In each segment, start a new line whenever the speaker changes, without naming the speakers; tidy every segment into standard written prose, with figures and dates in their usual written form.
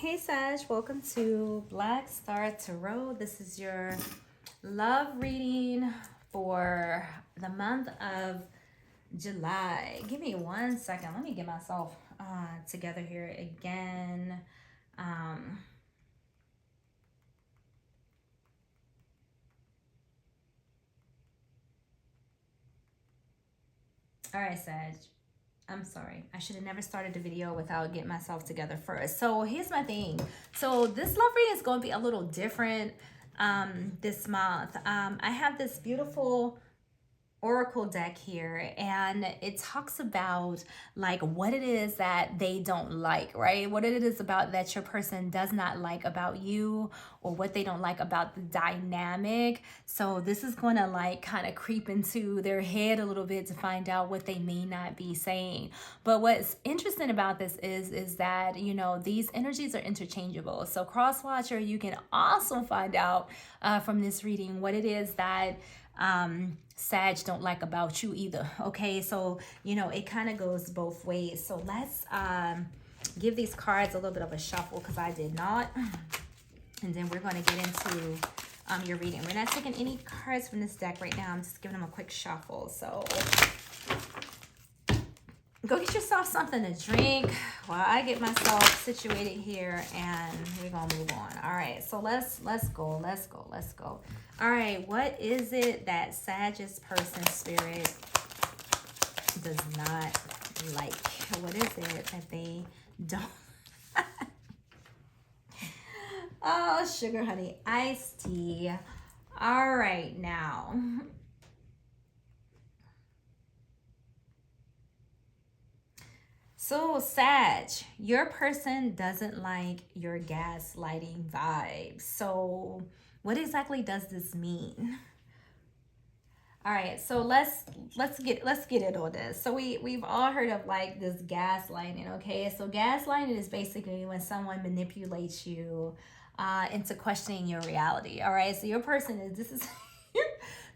Hey Sag, welcome to Black Star Tarot. This is your love reading for the month of July. Give me 1 second. Let me get myself together here again. All right, Sag. I'm sorry. I should have never started the video without getting myself together first. So here's my thing. So this love reading is going to be a little different this month. I have this beautiful oracle deck here, and it talks about like what it is that they don't like, right? What it is about that your person does not like about you, or what they don't like about the dynamic. So this is going to like kind of creep into their head a little bit to find out what they may not be saying. But what's interesting about this is that, you know, these energies are interchangeable. So cross watcher, you can also find out from this reading what it is that Sag don't like about you either. Okay, so you know it kind of goes both ways. So let's give these cards a little bit of a shuffle because I did not, and then we're going to get into your reading. We're not taking any cards from this deck right now. I'm just giving them a quick shuffle. So go get yourself something to drink while I get myself situated here, and we're gonna move on. All right, so let's go. All right, what is it that Sagittarius person spirit does not like? What is it that they don't? Oh, sugar honey iced tea. All right, now. So, Sag, your person doesn't like your gaslighting vibes. So, what exactly does this mean? All right, so let's get it on this. So we've all heard of like this gaslighting, okay? So gaslighting is basically when someone manipulates you into questioning your reality. All right, so your person is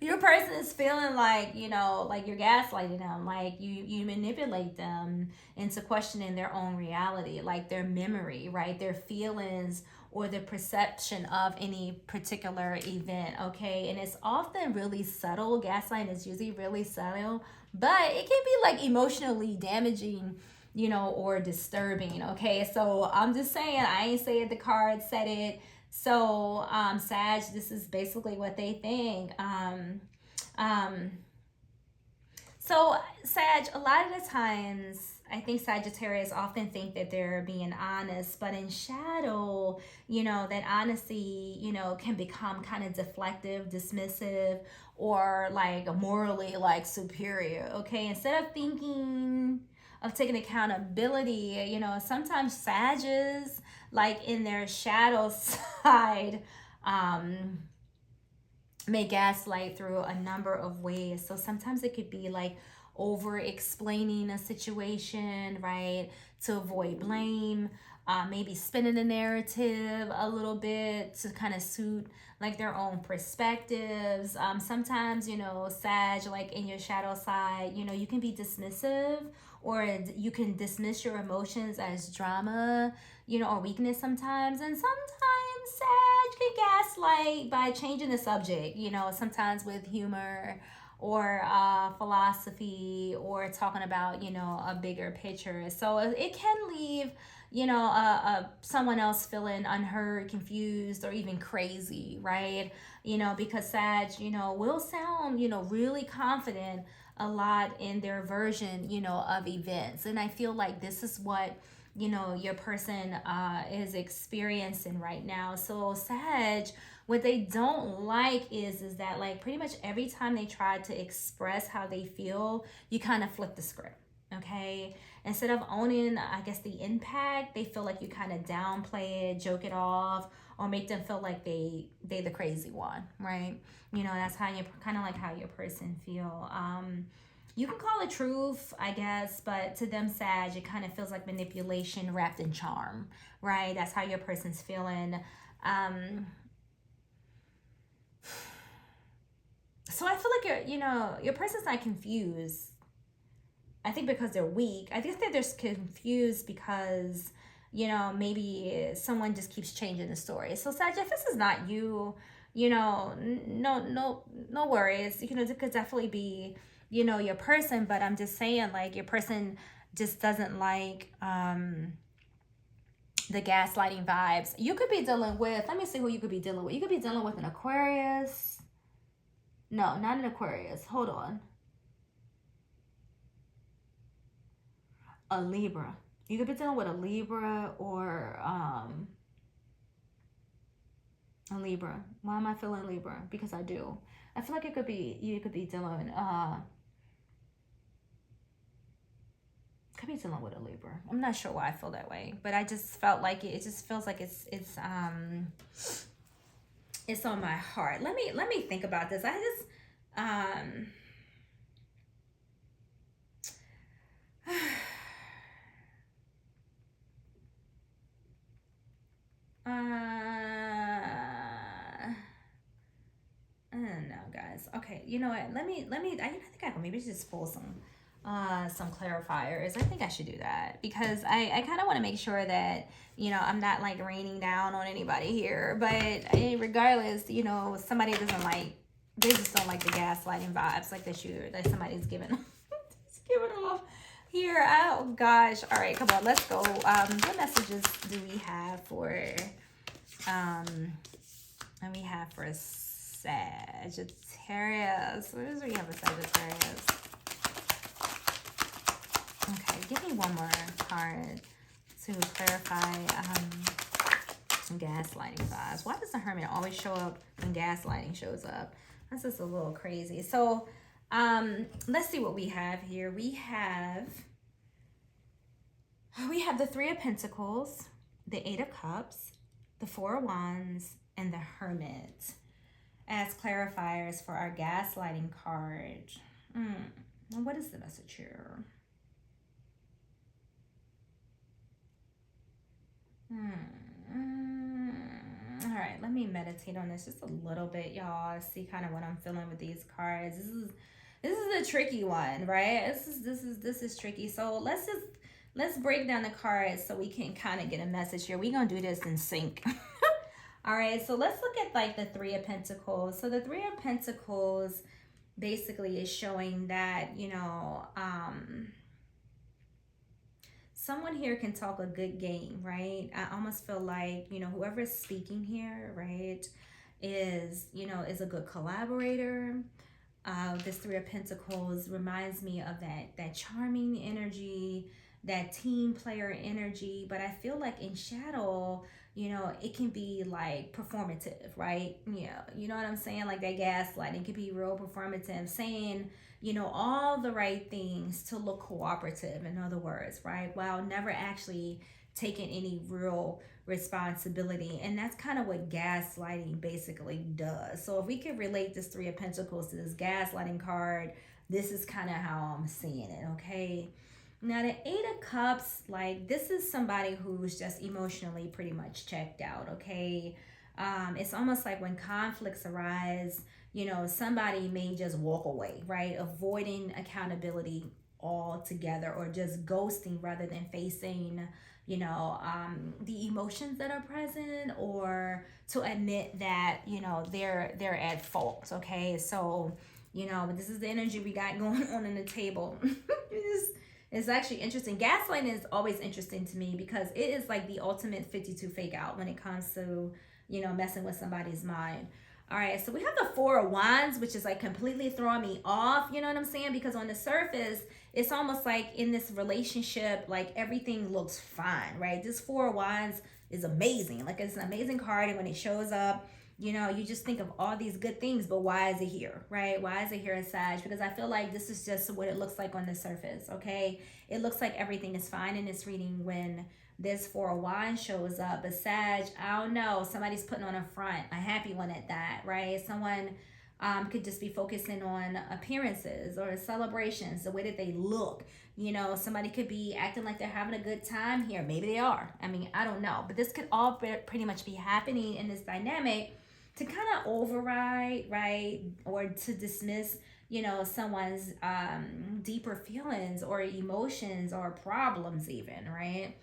your person is feeling like, you know, like you're gaslighting them, like you manipulate them into questioning their own reality, like their memory, right, their feelings, or the perception of any particular event. Okay, and it's often really subtle. Gaslighting is usually really subtle, but it can be like emotionally damaging, you know, or disturbing. Okay, so I'm just saying, I ain't saying the card said it. So Sag, this is basically what they think. So Sag, a lot of the times I think Sagittarius often think that they're being honest, but in shadow, you know, that honesty, you know, can become kind of deflective, dismissive, or like morally like superior. Okay, instead of thinking of taking accountability, you know, sometimes Sages, like in their shadow side, may gaslight through a number of ways. So sometimes it could be like over explaining a situation, right, to avoid blame. Maybe spinning the narrative a little bit to kind of suit like their own perspectives. Sometimes, you know, Sag, like in your shadow side, you know, you can be dismissive, or you can dismiss your emotions as drama, you know, or weakness sometimes. And sometimes Sag can gaslight by changing the subject, you know, sometimes with humor or philosophy, or talking about, you know, a bigger picture. So it can leave, you know, someone else feeling unheard, confused, or even crazy, right? You know, because Sag, you know, will sound, you know, really confident a lot in their version, you know, of events. And I feel like this is what, you know, your person is experiencing right now. So Sag, what they don't like is that like pretty much every time they try to express how they feel, you kind of flip the script. Okay, instead of owning, I guess, the impact, they feel like you kind of downplay it, joke it off, or make them feel like they the crazy one, right? You know, that's how you kind of like how your person feel. You can call it truth, I guess, but to them, Sag, it kind of feels like manipulation wrapped in charm, right? That's how your person's feeling. So I feel like your person's not confused. I think because they're weak. I think that they're confused because, you know, maybe someone just keeps changing the story. So Sag, if this is not you, you know, no worries. You know, it could definitely be, you know, your person, but I'm just saying, like, your person just doesn't like the gaslighting vibes. You could be dealing with, let me see who you could be dealing with. You could be dealing with an Aquarius. No, not an Aquarius. Hold on. A Libra. You could be dealing with a Libra or a Libra. Why am I feeling Libra? Because I do. I feel like it could be, you could be dealing could be dealing with a Libra. I'm not sure why I feel that way, but I just felt like it just feels like it's on my heart. Let me think about this. I just I don't know, guys. Okay, you know what? I think I can maybe just pull some clarifiers. I think I should do that because I kind of want to make sure that, you know, I'm not like raining down on anybody here. But regardless, you know, somebody doesn't like, they just don't like the gaslighting vibes like that somebody's giving giving off here. Oh gosh. All right, come on, let's go. What messages do we have for and we have for Sagittarius? What is we have for Sagittarius? Okay, give me one more card to clarify some gaslighting vibes. Why does the Hermit always show up when gaslighting shows up? That's just a little crazy. So let's see what we have here. We have the Three of Pentacles, the Eight of Cups, the Four of Wands, and the Hermit as clarifiers for our gaslighting card. What is the message here? All right, let me meditate on this just a little bit, y'all. See kind of what I'm feeling with these cards. This is a tricky one, right? This is tricky. So let's break down the cards so we can kind of get a message here. We're gonna do this in sync. All right, so let's look at like the Three of Pentacles. So the Three of Pentacles basically is showing that, you know, someone here can talk a good game, right? I almost feel like, you know, whoever is speaking here, right, is, you know, is a good collaborator. This Three of Pentacles reminds me of that charming energy, that team player energy, but I feel like in shadow, you know, it can be like performative, right? Yeah, you know what I'm saying? Like that gaslighting can be real performative, saying, you know, all the right things to look cooperative, in other words, right? While never actually taking any real responsibility. And that's kind of what gaslighting basically does. So if we could relate this Three of Pentacles to this gaslighting card, this is kind of how I'm seeing it, okay? Now the Eight of Cups, like this is somebody who's just emotionally pretty much checked out, okay? It's almost like when conflicts arise, you know, somebody may just walk away, right? Avoiding accountability altogether, or just ghosting rather than facing, you know, the emotions that are present, or to admit that, you know, they're at fault, okay? So, you know, but this is the energy we got going on in the table. It's actually interesting. Gaslighting is always interesting to me because it is like the ultimate 52 fake out when it comes to, you know, messing with somebody's mind. All right, so we have the Four of Wands, which is like completely throwing me off, you know what I'm saying? Because on the surface, it's almost like in this relationship, like everything looks fine, right? This Four of Wands is amazing. Like it's an amazing card, and when it shows up, you know, you just think of all these good things, but why is it here, right? Why is it here in Sag? Because I feel like this is just what it looks like on the surface, okay? It looks like everything is fine in this reading when this Four of Wands shows up. But Sag, I don't know, somebody's putting on a front, a happy one at that, right? Someone could just be focusing on appearances or celebrations, the way that they look. You know, somebody could be acting like they're having a good time here. Maybe they are. I mean, I don't know. But this could all pretty much be happening in this dynamic to kind of override, right, or to dismiss, you know, someone's deeper feelings or emotions or problems even, right?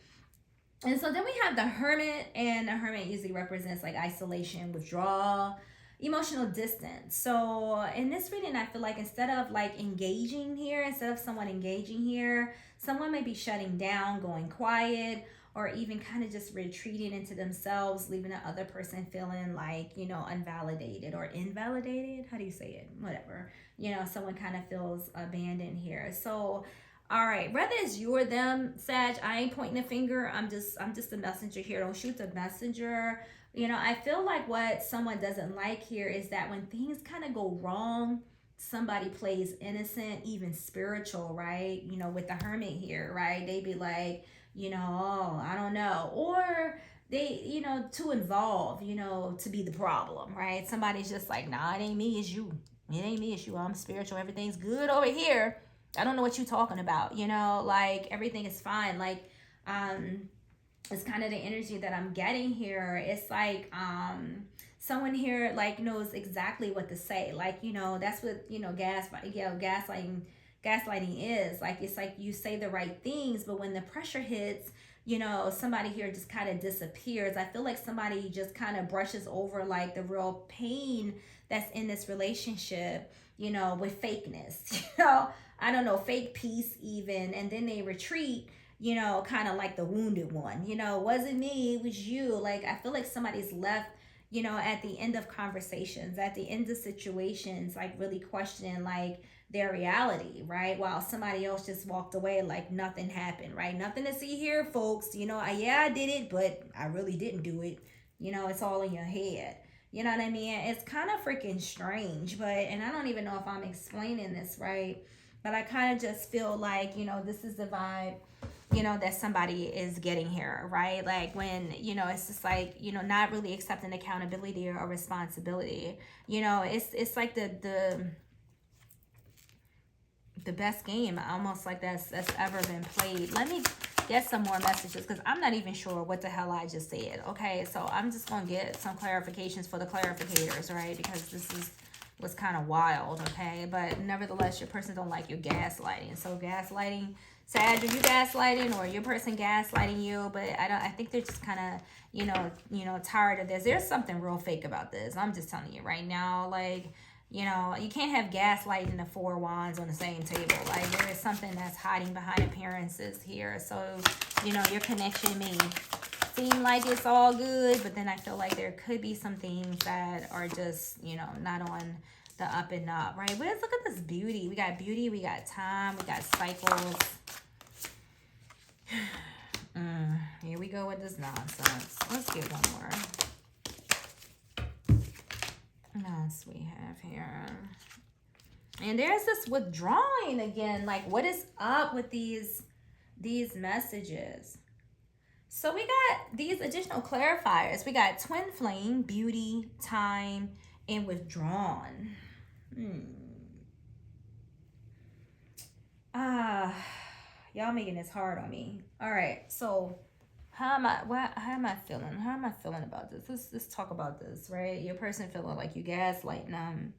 And so then we have the Hermit, and the Hermit usually represents like isolation, withdrawal, emotional distance. So in this reading, I feel like instead of like engaging here, instead of someone engaging here, someone may be shutting down, going quiet, or even kind of just retreating into themselves, leaving the other person feeling like, you know, unvalidated or invalidated. How do you say it? Whatever. You know, someone kind of feels abandoned here. So all right, whether it's you or them, Sag, I ain't pointing the finger. I'm just a messenger here. Don't shoot the messenger. You know, I feel like what someone doesn't like here is that when things kind of go wrong, somebody plays innocent, even spiritual, right? You know, with the Hermit here, right? They be like, you know, oh, I don't know. Or they, you know, too involved, you know, to be the problem, right? Somebody's just like, nah, it ain't me, it's you. It ain't me, it's you. I'm spiritual. Everything's good over here. I don't know what you're talking about, you know, like everything is fine. Like, it's kind of the energy that I'm getting here. It's like, someone here like knows exactly what to say. Like, you know, that's what, you know, gaslighting is. Like, it's like you say the right things, but when the pressure hits, you know, somebody here just kind of disappears. I feel like somebody just kind of brushes over like the real pain that's in this relationship, you know, with fakeness, you know, I don't know, fake peace even, and then they retreat, you know, kind of like the wounded one, you know, it wasn't me, it was you. Like, I feel like somebody's left, you know, at the end of conversations, at the end of situations, like really questioning like their reality, right? While somebody else just walked away like nothing happened, right? Nothing to see here, folks. You know, I did it, but I really didn't do it. You know, it's all in your head. You know what I mean? It's kind of freaking strange, but, and I don't even know if I'm explaining this right, but I kind of just feel like, you know, this is the vibe, you know, that somebody is getting here, right? Like when, you know, it's just like, you know, not really accepting accountability or responsibility. You know, it's like the best game almost like that's ever been played. Let me get some more messages because I'm not even sure what the hell I just said. Okay, so I'm just gonna get some clarifications for the clarificators, right? Because this is was kind of wild, okay? But nevertheless, your person don't like your gaslighting. So gaslighting, Sag, are you gaslighting or your person gaslighting you? But I think they're just kind of, you know, tired of this. There's something real fake about this. I'm just telling you right now, like, you know, you can't have gaslighting and the four wands on the same table. Like, there is something that's hiding behind appearances here. So, you know, your connection may seem like it's all good, but then I feel like there could be some things that are just, you know, not on the up and up, right? But let's look at this beauty. We got beauty, we got time, we got cycles. Here we go with this nonsense. Let's get one more. What else we have here? And there's this withdrawing again. Like, what is up with these messages? So we got these additional clarifiers. We got twin flame, beauty, time, and withdrawn. Y'all making this hard on me. All right, so how am I feeling? How am I feeling about this? Let's talk about this, right? Your person feeling like you gaslighting them.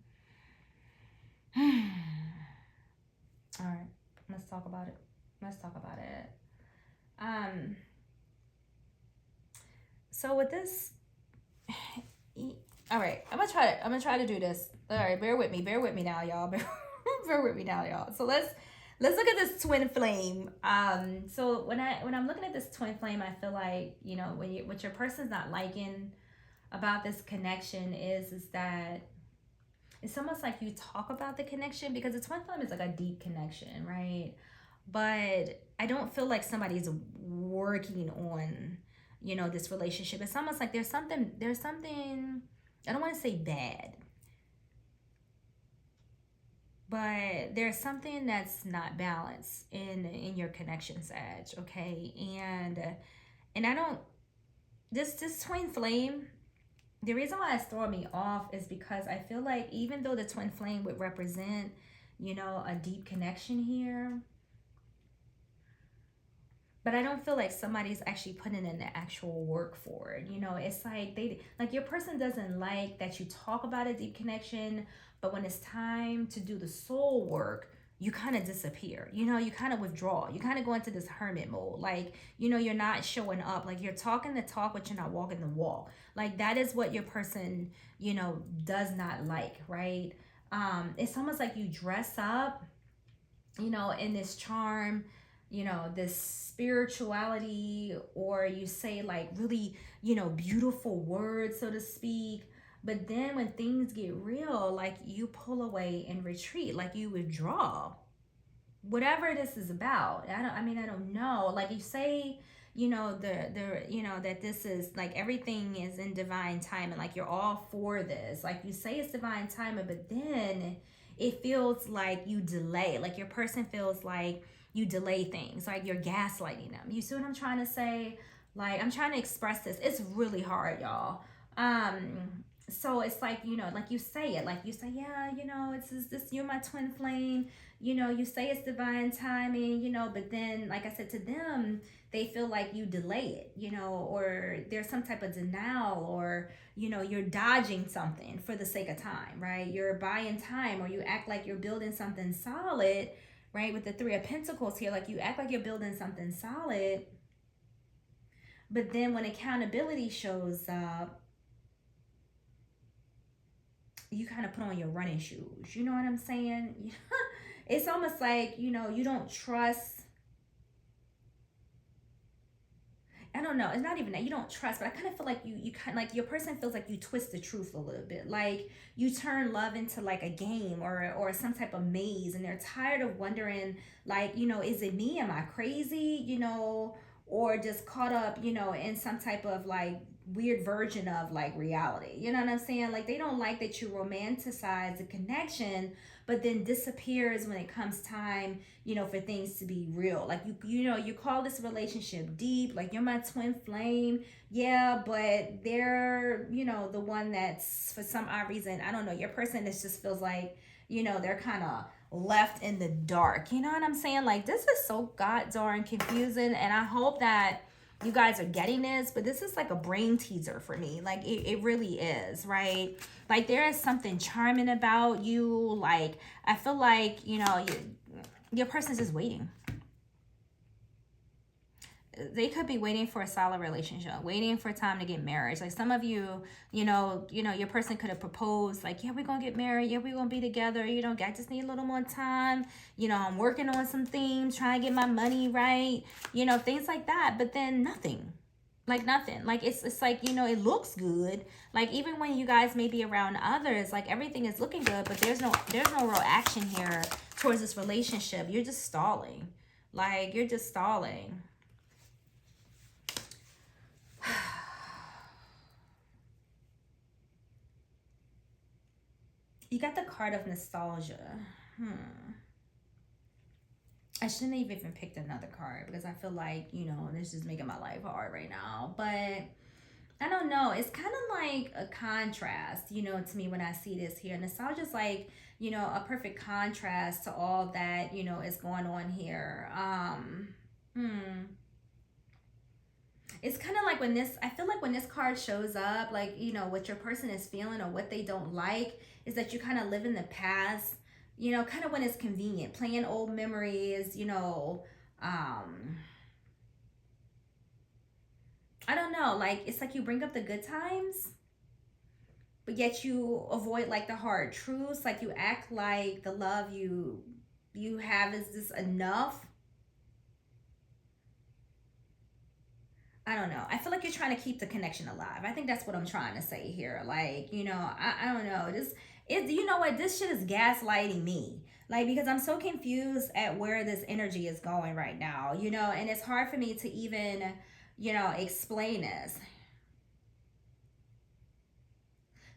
All right, let's talk about it. So with this, all right, I'm gonna try to do this. All right, bear with me now, y'all. Bear with me now, y'all. So let's look at this twin flame. So when I'm looking at this twin flame, I feel like, you know, what your person's not liking about this connection is that it's almost like you talk about the connection, because the twin flame is like a deep connection, right? But I don't feel like somebody's working on, you know, this relationship. It's almost like there's something, I don't want to say bad, but there's something that's not balanced in your connection, Sag, okay? And I don't, this twin flame, the reason why it's throwing me off is because I feel like even though the twin flame would represent, you know, a deep connection here, but I don't feel like somebody's actually putting in the actual work for it. You know, it's like your person doesn't like that you talk about a deep connection, but when it's time to do the soul work, you kind of disappear. You know, you kind of withdraw. You kind of go into this hermit mode. Like, you know, you're not showing up. Like, you're talking the talk, but you're not walking the walk. Like, that is what your person, you know, does not like, right? It's almost like you dress up, you know, in this charm, you know, this spirituality, or you say like really, you know, beautiful words, so to speak. But then when things get real, like you pull away and retreat, like you withdraw. Whatever this is about. I don't know. Like you say, you know, you know, that this is like everything is in divine time, and like you're all for this. Like you say it's divine timing, but then it feels like you delay. Like your person feels like you delay things. Like you're gaslighting them. You see what I'm trying to say? Like I'm trying to express this. It's really hard, y'all. So it's like, you know, like you say it, like you say, yeah, you know, it's this, you're my twin flame, you know, you say it's divine timing, you know, but then like I said, to them, they feel like you delay it, you know, or there's some type of denial, or you know, you're dodging something for the sake of time, right? You're buying time, or you act like you're building something solid, right? With the Three of Pentacles here, like you act like you're building something solid, but then when accountability shows up, you kind of put on your running shoes. You know what I'm saying? It's almost like, you know, you don't trust. I don't know. It's not even that you don't trust, but I kind of feel like you kind of like your person feels like you twist the truth a little bit. Like you turn love into like a game, or some type of maze, and they're tired of wondering, like, you know, is it me? Am I crazy? You know, or just caught up, you know, in some type of like weird version of like reality. You know what I'm saying? Like they don't like that you romanticize the connection, but then disappears when it comes time, you know, for things to be real. Like you know, you call this relationship deep, like you're my twin flame. Yeah, but they're, you know, the one that's for some odd reason, I don't know, your person that just feels like, you know, they're kind of left in the dark. You know what I'm saying? Like this is so god darn confusing, and I hope that you guys are getting this, but this is like a brain teaser for me. Like it really is, right? Like there is something charming about you. Like I feel like, you know, your person's just waiting. They could be waiting for a solid relationship, waiting for time to get married. Like some of you, you know, your person could have proposed, like, yeah, we're gonna get married, yeah, we're gonna be together, you know, I just need a little more time, you know, I'm working on some things, trying to get my money right, you know, things like that. But then nothing. Like nothing. Like it's like, you know, it looks good. Like even when you guys may be around others, like everything is looking good, but there's no real action here towards this relationship. You're just stalling. Like you're just stalling. You got the card of nostalgia. I shouldn't have even picked another card because I feel like, you know, this is making my life hard right now. But I don't know. It's kind of like a contrast, you know, to me when I see this here. Nostalgia's like, you know, a perfect contrast to all that, you know, is going on here. It's kind of like when this, I feel like when this card shows up, like, you know, what your person is feeling or what they don't like is that you kind of live in the past, you know, kind of when it's convenient, playing old memories, you know, I don't know, like, it's like you bring up the good times, but yet you avoid like the hard truths. Like you act like the love you have is this enough. I don't know. I feel like you're trying to keep the connection alive. I think that's what I'm trying to say here. Like, you know, I don't know. You know what? This shit is gaslighting me. Like, because I'm so confused at where this energy is going right now, you know, and it's hard for me to even, you know, explain this.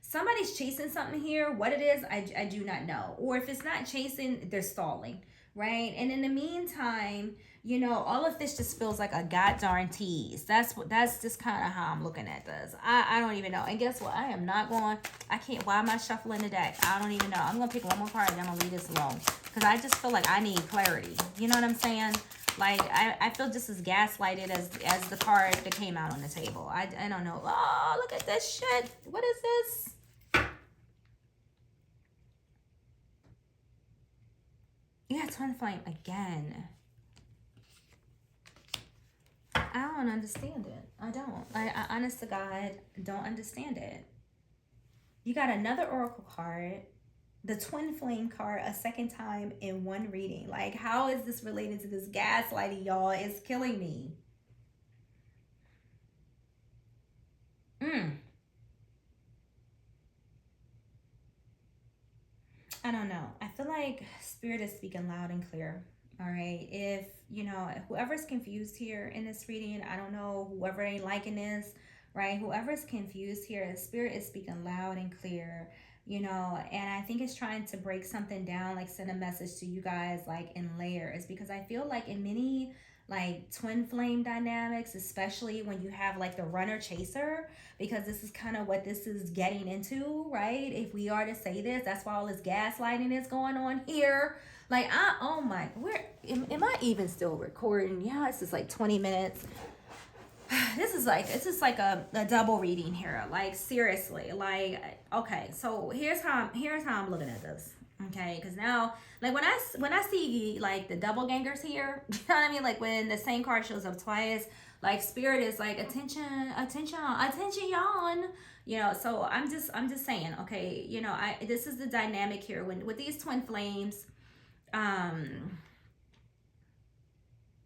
Somebody's chasing something here. What it is, I do not know. Or if it's not chasing, they're stalling, right? And in the meantime, you know, all of this just feels like a god darn tease. That's just kind of how I'm looking at this. I don't even know. And guess what? I am not going, I can't, why am I shuffling the deck? I don't even know. I'm going to pick one more card and I'm going to leave this alone. Because I just feel like I need clarity. You know what I'm saying? Like, I feel just as gaslighted as the card that came out on the table. I don't know. Oh, look at this shit. What is this? Yeah, twin flame again. I don't understand it. I don't. I honest to God, don't understand it. You got another oracle card, the twin flame card, a second time in one reading. Like, how is this related to this gaslighting, y'all? It's killing me. Mm. I don't know. I feel like spirit is speaking loud and clear. All right. If, whoever's confused here in this reading, I don't know, whoever ain't liking this, right? Whoever's confused here, the spirit is speaking loud and clear, and I think it's trying to break something down, like send a message to you guys, like in layers, because I feel like in many like twin flame dynamics, especially when you have like the runner chaser, because this is kind of what this is getting into, right? If we are to say this, that's why all this gaslighting is going on here. Like, oh my, am I even still recording? Yeah, it's just like 20 minutes. This is like a double reading here. Like, seriously, like, okay, so here's how I'm looking at this. Okay, because now, like, when I see like the double gangers here, you know what I mean? Like when the same card shows up twice, like spirit is like attention, yawn. So I'm just saying, okay, this is the dynamic here when with these twin flames, um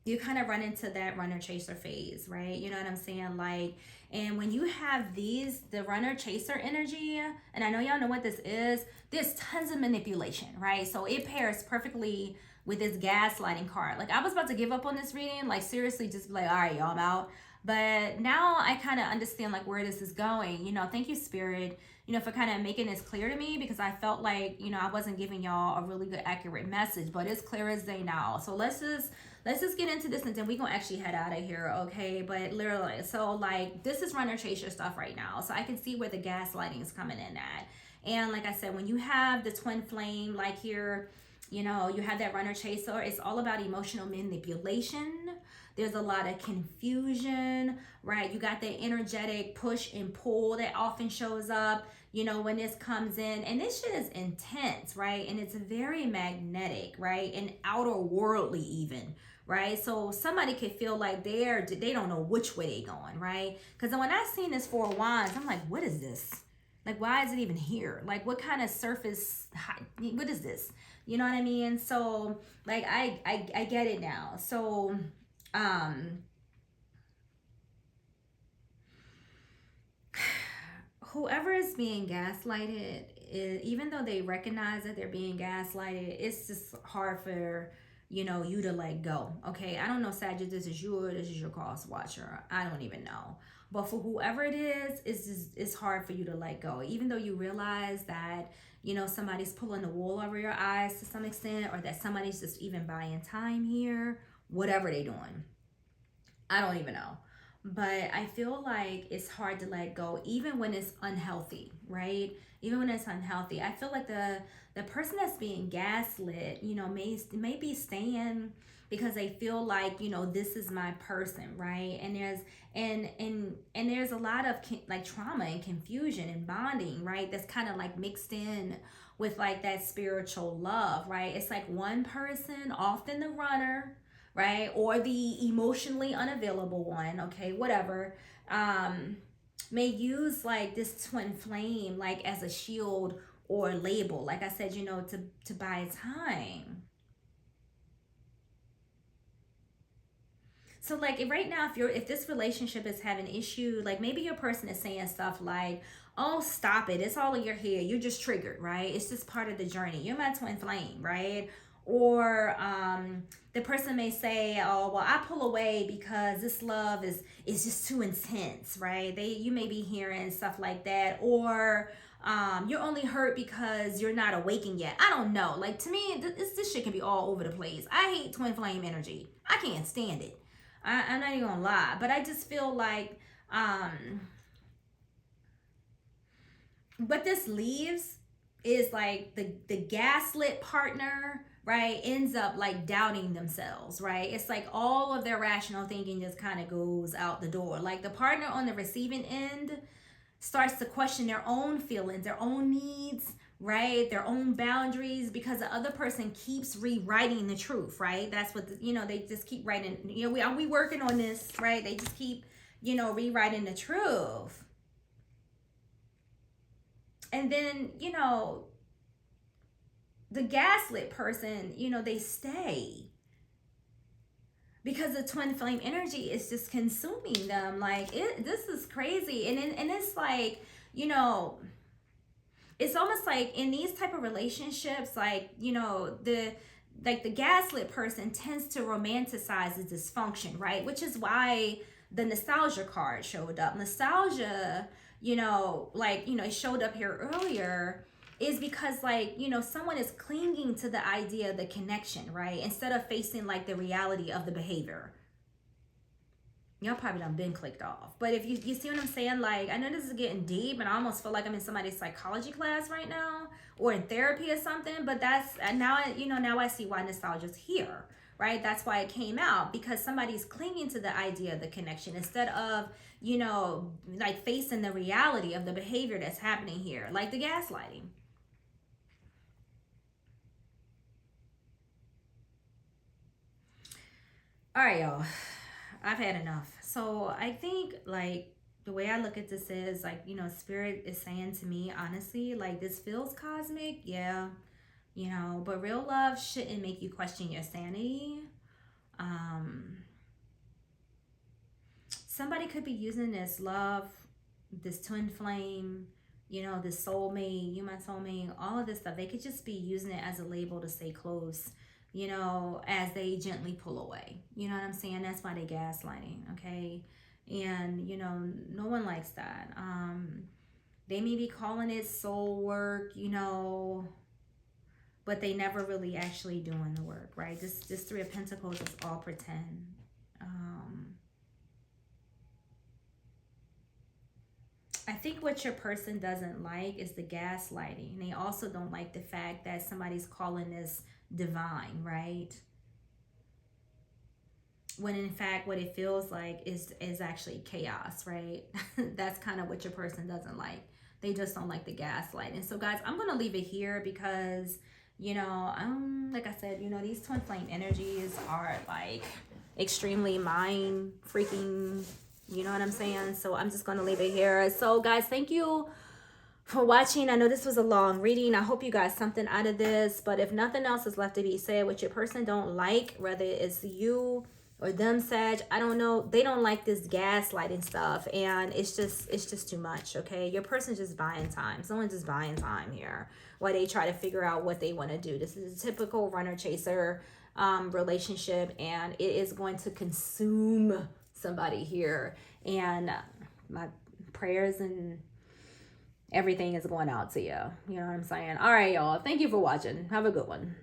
you kind of run into that runner chaser phase, right? You know what I'm saying? Like, and when you have the runner chaser energy, and I know y'all know what this is, there's tons of manipulation, right? So it pairs perfectly with this gaslighting card. Like, I was about to give up on this reading, like, seriously, just be like, all right, y'all, I'm out. But now I kind of understand like where this is going. Thank you, spirit, for kind of making this clear to me, because I felt like, I wasn't giving y'all a really good, accurate message, but it's clear as day now. So let's just get into this, and then we're gonna actually head out of here, okay? But literally, so like this is runner chaser stuff right now, so I can see where the gaslighting is coming in at. And like I said, when you have the twin flame, like here, you have that runner chaser, it's all about emotional manipulation. There's a lot of confusion, right? You got that energetic push and pull that often shows up, when this comes in. And this shit is intense, right? And it's very magnetic, right? And outer worldly even, right? So somebody could feel like they don't know which way they going, right? Because when I seen this Four of Wands, I'm like, what is this? Like, why is it even here? Like, what kind of surface, what is this? You know what I mean? So, like, I get it now. So, whoever is being gaslighted, even though they recognize that they're being gaslighted, it's just hard for you to let go. Okay, I don't know, Sagittarius, this is your cross watcher, I don't even know. But for whoever it is, it's hard for you to let go, even though you realize that somebody's pulling the wool over your eyes to some extent, or that somebody's just even buying time here, whatever they doing, I don't even know. But I feel like it's hard to let go, even when it's unhealthy, right? Even when it's unhealthy. I feel like the person that's being gaslit, may be staying because they feel like, this is my person, right? And there's a lot of like trauma and confusion and bonding, right? That's kind of like mixed in with like that spiritual love, right? It's like one person, often the runner, right, or the emotionally unavailable one, okay, whatever, may use like this twin flame like as a shield or label, like I said, to buy time. So like right now, if this relationship is having issue, like maybe your person is saying stuff like, oh, stop it, it's all in your head, you're just triggered, right? It's just part of the journey, you're my twin flame, right? Or the person may say, oh, well, I pull away because this love is just too intense, right? You may be hearing stuff like that. Or you're only hurt because you're not awakened yet. I don't know. Like, to me, this shit can be all over the place. I hate twin flame energy. I can't stand it. I'm not even gonna lie. But I just feel like what this leaves is like the gaslit partner, right, ends up like doubting themselves, right? It's like all of their rational thinking just kind of goes out the door. Like the partner on the receiving end starts to question their own feelings, their own needs, right? Their own boundaries, because the other person keeps rewriting the truth, right? That's what they just keep writing. We working on this, right? They just keep rewriting the truth. And then the gaslit person, they stay because the twin flame energy is just consuming them. Like this is crazy. And it's like, it's almost like in these type of relationships, like, the gaslit person tends to romanticize the dysfunction, right? Which is why the nostalgia card showed up. Nostalgia, it showed up here earlier, is because, like, someone is clinging to the idea of the connection, right? Instead of facing like the reality of the behavior. Y'all probably done been clicked off. But if you see what I'm saying, like, I know this is getting deep and I almost feel like I'm in somebody's psychology class right now or in therapy or something, but that's, now I see why nostalgia's here, right? That's why it came out, because somebody's clinging to the idea of the connection instead of, like facing the reality of the behavior that's happening here, like the gaslighting. All right, y'all. I've had enough. So I think, like, the way I look at this is, like, spirit is saying to me, honestly, like, this feels cosmic, yeah, but real love shouldn't make you question your sanity. Somebody could be using this love, this twin flame, this soulmate, you my soulmate, all of this stuff. They could just be using it as a label to stay close, as they gently pull away. You know what I'm saying? That's why they gaslighting, okay? And, no one likes that. They may be calling it soul work, but they never really actually doing the work, right? This Three of Pentacles is all pretend. I think what your person doesn't like is the gaslighting. They also don't like the fact that somebody's calling this divine, right? When in fact what it feels like is actually chaos, right? That's kind of what your person doesn't like. They just don't like the gaslighting. So guys, I'm gonna leave it here because like I said, these twin flame energies are like extremely mind freaking, you know what I'm saying? So I'm just gonna leave it here. So guys, thank you for watching. I know this was a long reading. I hope you got something out of this, but if nothing else is left to be said, what your person don't like, whether it's you or them, Sag, I don't know, they don't like this gaslighting stuff, and it's just too much, okay? Your person's just buying time. Someone's just buying time here while they try to figure out what they want to do. This is a typical runner chaser relationship, and it is going to consume somebody here, and my prayers and everything is going out to you. You know what I'm saying? All right, y'all. Thank you for watching. Have a good one.